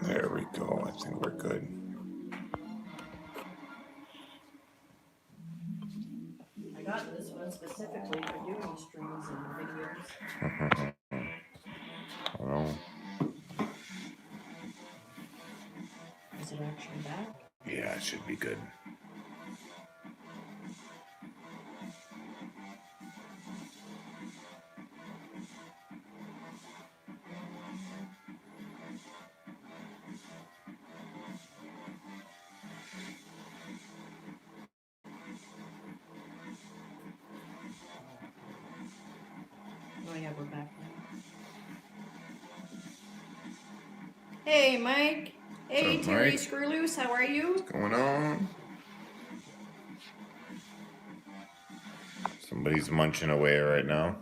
There we go. I think we're good. I got this one specifically for doing streams and videos. Well, Is it actually back? yeah, it should be good. Oh yeah, we're back now. Hey, Mike. Hey, What's up, Terry Mike? Screwloose, how are you? What's going on? Somebody's munching away right now.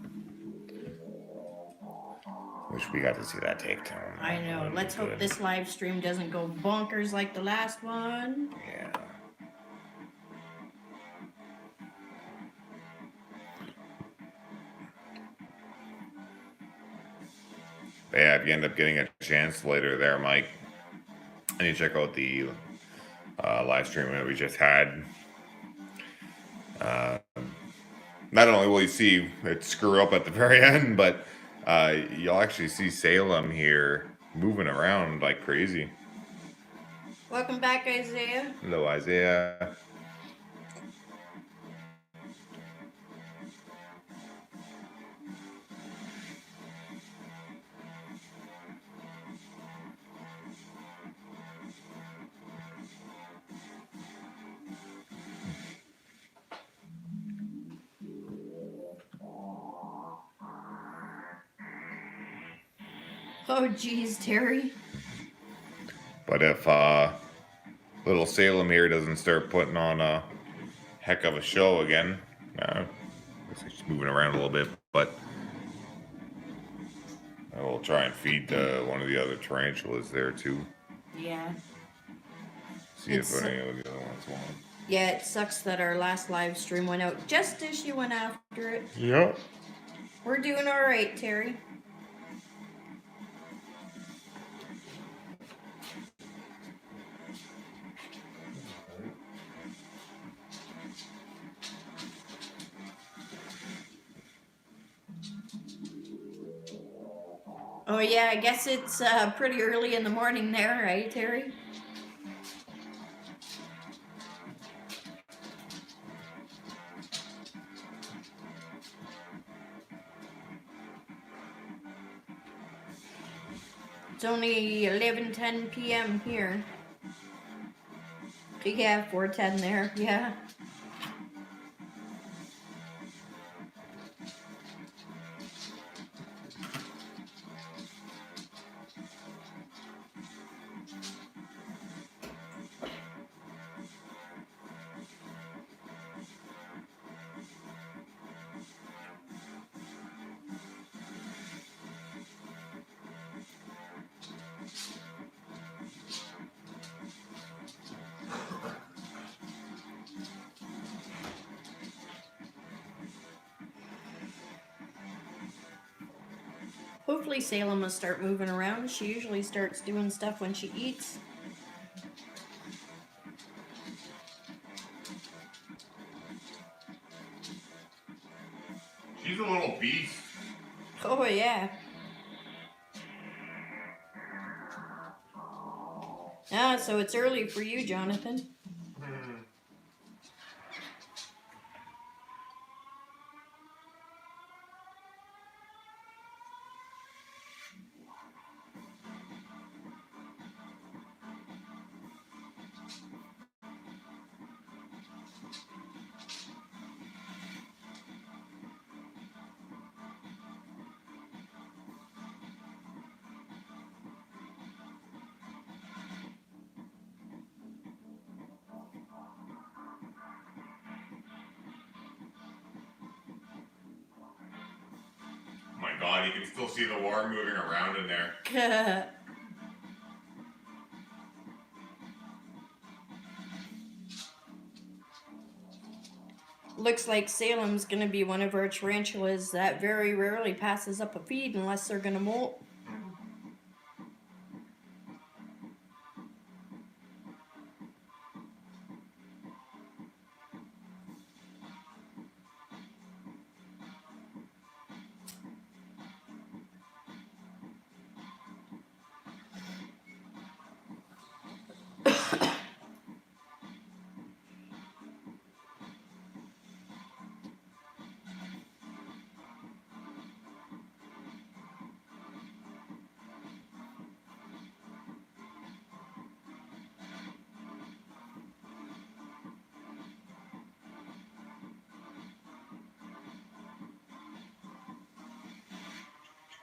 Wish we got to see that takedown. I know. Let's hope this live stream doesn't go bonkers like the last one. Yeah. But yeah, if you end up getting a chance later there, Mike, and you check out the live stream that we just had. Not only will you see it screw up at the very end, but you'll actually see Salem here moving around like crazy. Welcome back, Isaiah. Hello, Isaiah. Oh, geez, Terry. But if little Salem here doesn't start putting on a heck of a show again, looks like she's moving around a little bit, but I will try and feed one of the other tarantulas there too. Yeah. See if any of the other ones want. Yeah, it sucks that our last live stream went out just as you went after it. Yep. We're doing all right, Terry. Oh yeah, I guess it's pretty early in the morning there, right, Terry? It's only 11:10 p.m. here. Yeah, 4:10 there, yeah. Hopefully Salem will start moving around. She usually starts doing stuff when she eats. She's a little beast. Oh yeah. Ah, so it's early for you, Jonathan. Oh my God, you can still see the worm moving around in there. Looks like Salem's gonna be one of our tarantulas that very rarely passes up a feed unless they're gonna molt.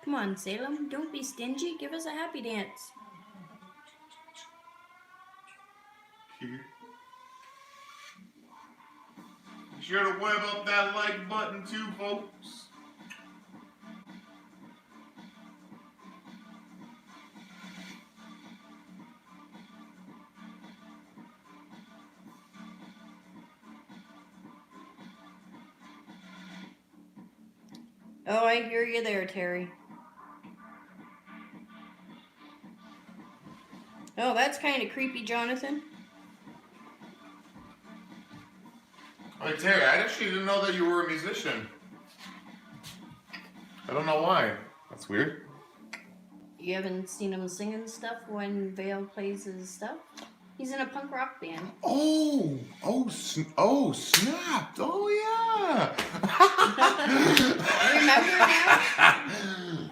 Come on, Salem. Don't be stingy. Give us a happy dance. Be sure to web up that like button too, folks. Oh, I hear you there, Terry. Oh, that's kind of creepy, Jonathan. Hey, Terry, I actually didn't know that you were a musician. I don't know why. That's weird. You haven't seen him singing stuff when Vale plays his stuff? He's in a punk rock band. Oh, snapped. Oh, yeah. Remember now?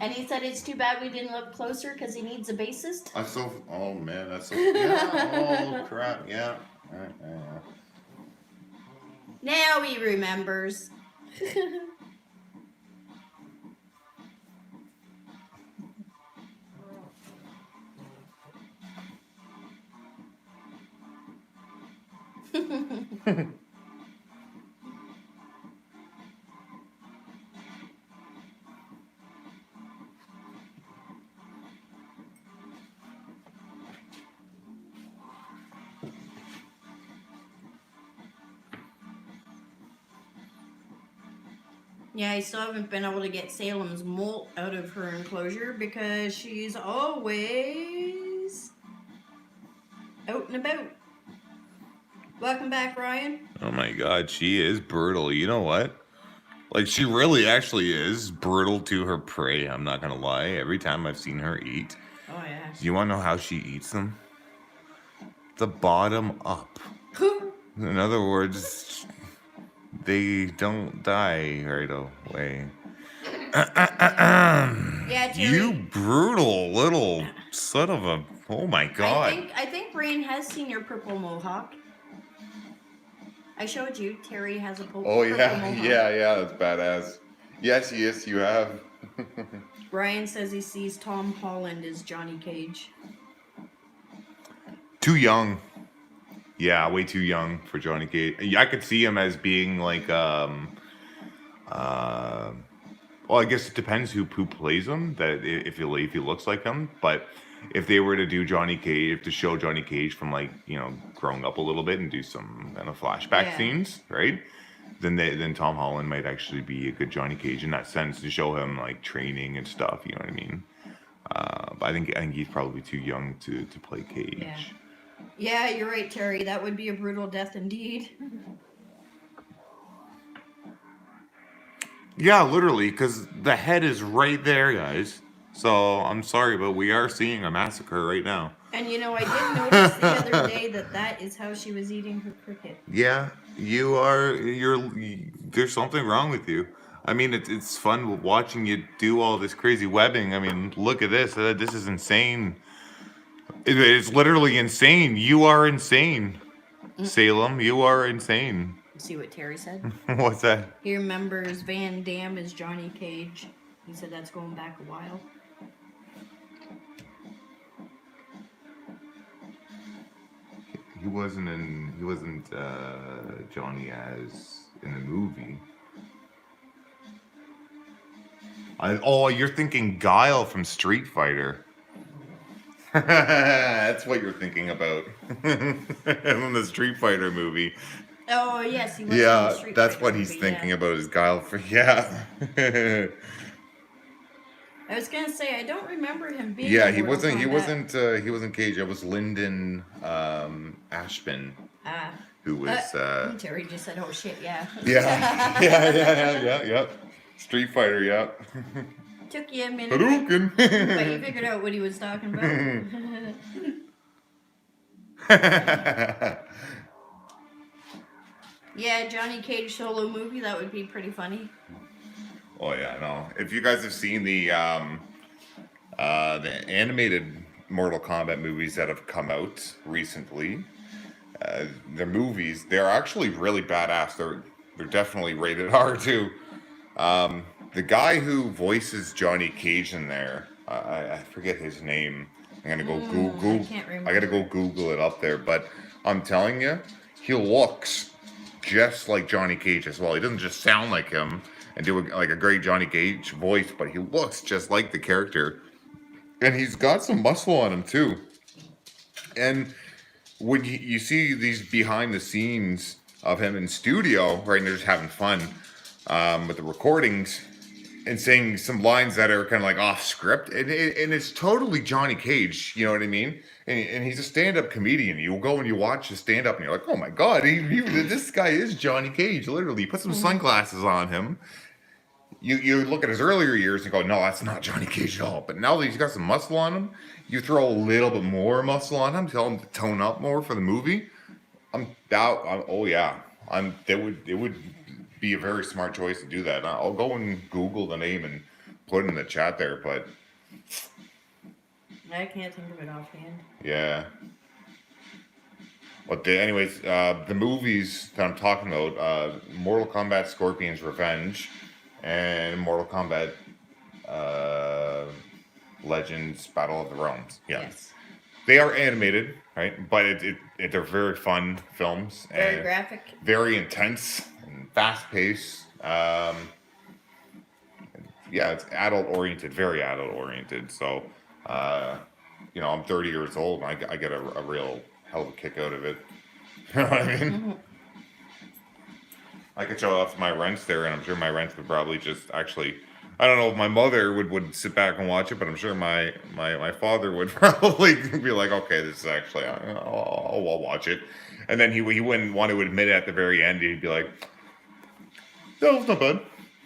And he said it's too bad we didn't look closer because he needs a bassist. Oh, man, that's so, yeah. Oh, crap, yeah. Now he remembers. Yeah, I still haven't been able to get Salem's molt out of her enclosure because she's always out and about. Welcome back, Ryan. Oh my god, she is brutal. You know what? Like, she really actually is brutal to her prey. I'm not gonna lie. Every time I've seen her eat. Oh, yeah. Do you want to know how she eats them? The bottom up. In other words, they don't die right away. Yeah, Terry. You brutal little son of a... Oh my god. I think Rain has seen your purple mohawk. I showed you. Terry has a purple mohawk. Yeah, that's badass. Yes, you have. Ryan says he sees Tom Holland as Johnny Cage. Too young. Yeah, way too young for Johnny Cage. I could see him as being like, well, I guess it depends who plays him. That if he looks like him, but if they were to do Johnny Cage, to show Johnny Cage from like growing up a little bit and do some kind of flashback scenes, right? Then Tom Holland might actually be a good Johnny Cage in that sense to show him like training and stuff. You know what I mean? But I think he's probably too young to play Cage. Yeah. Yeah, you're right, Terry. That would be a brutal death indeed. Yeah, literally, because the head is right there, guys. So I'm sorry, but we are seeing a massacre right now. And I did notice the other day that is how she was eating her cricket. Yeah, there's something wrong with you. I mean, it's fun watching you do all this crazy webbing. I mean, look at this. This is insane. It's literally insane. You are insane. Salem, you are insane. See what Terry said? What's that? He remembers Van Damme as Johnny Cage. He said that's going back a while. He wasn't Johnny as in the movie. You're thinking Guile from Street Fighter. That's what you're thinking about. In the Street Fighter movie. Oh, yes, he was in the Street that's Fighter what he's movie, thinking about is Guile for I was gonna say I don't remember him being. Yeah, in he Mortal wasn't. Kombat. He wasn't Cage. It was Lyndon Ashman, who was. Terry just said, "Oh shit, yeah." Yeah. Street Fighter, yeah. Took you a minute, Hadouken. but you figured out what he was talking about. Yeah, Johnny Cage solo movie, that would be pretty funny. Oh yeah, no. If you guys have seen the animated Mortal Kombat movies that have come out recently, the movies, they're actually really badass. They're definitely rated R too. the guy who voices Johnny Cage in there, I forget his name. I'm gonna go Google. I can't remember. I gotta go Google it up there. But I'm telling you, he looks just like Johnny Cage as well. He doesn't just sound like him and do like a great Johnny Cage voice, but he looks just like the character, and he's got some muscle on him too. And when you see these behind the scenes of him in studio, right, and they're just having fun with the recordings and saying some lines that are kind of like off script, and it's totally Johnny Cage, you know what I mean? And he's a stand-up comedian. You go and you watch his stand-up, and you're like, oh my god, this guy is Johnny Cage, literally. Put some sunglasses on him. You look at his earlier years and go, no, that's not Johnny Cage at all. But now that he's got some muscle on him, you throw a little bit more muscle on him, tell him to tone up more for the movie. It would be a very smart choice to do that. I'll go and Google the name and put it in the chat there, but I can't think of it offhand. yeah. But anyways, the movies that I'm talking about, Mortal Kombat Scorpion's Revenge and Mortal Kombat Legends Battle of the Realms. Yeah. Yes. They are animated, right? But they're very fun films. Very graphic. Very intense and fast-paced. Yeah, it's adult-oriented, very adult-oriented. So, I'm 30 years old, and I get a real hell of a kick out of it. You know what I mean? Mm-hmm. I could show off my rents there, and I'm sure my rents would probably just actually... I don't know if my mother would sit back and watch it, but I'm sure my father would probably be like, okay, this is actually... I'll watch it. And then he wouldn't want to admit it at the very end. He'd be like, no, it's not bad.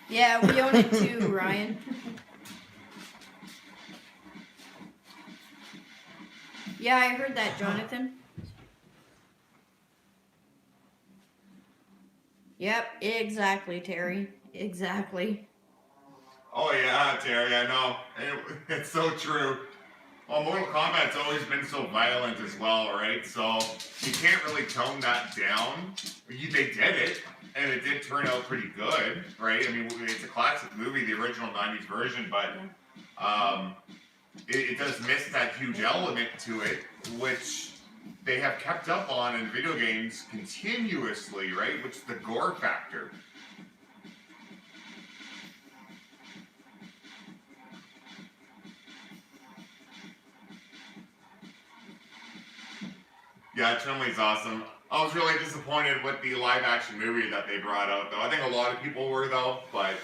Yeah, we own it too, Ryan. Yeah, I heard that, Jonathan. Yep, exactly, Terry. Exactly. Oh yeah, Terry, I know. It's so true. Well, Mortal Kombat's always been so violent as well, right? So you can't really tone that down. They did it, and it did turn out pretty good, right? I mean, it's a classic movie, the original 90s version, but it does miss that huge element to it, which they have kept up on in video games continuously, right? Which is the gore factor. Yeah, Chun-Li's awesome. I was really disappointed with the live-action movie that they brought out, though. I think a lot of people were, though, but...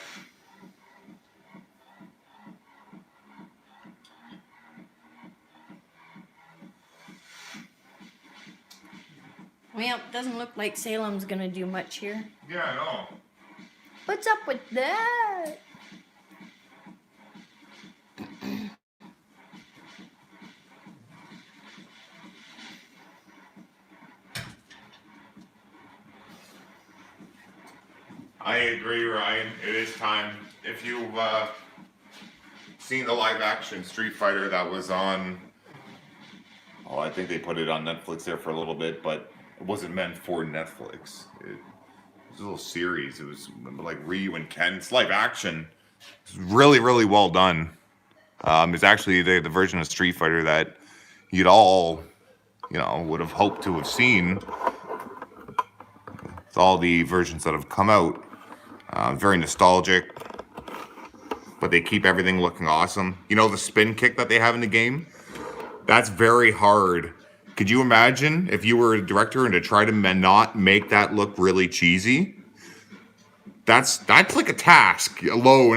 Well, it doesn't look like Salem's gonna do much here. Yeah, I know. What's up with that? I agree, Ryan. It is time. If you've seen the live-action Street Fighter that was on... Oh, I think they put it on Netflix there for a little bit, but it wasn't meant for Netflix. It was a little series. It was like Ryu and Ken. It's live-action. It's really, really well done. It's actually the version of Street Fighter that you'd all, would have hoped to have seen. It's all the versions that have come out. Very nostalgic, but they keep everything looking awesome. You know the spin kick that they have in the game? That's very hard. Could you imagine if you were a director and to try to not make that look really cheesy? That's like a task alone.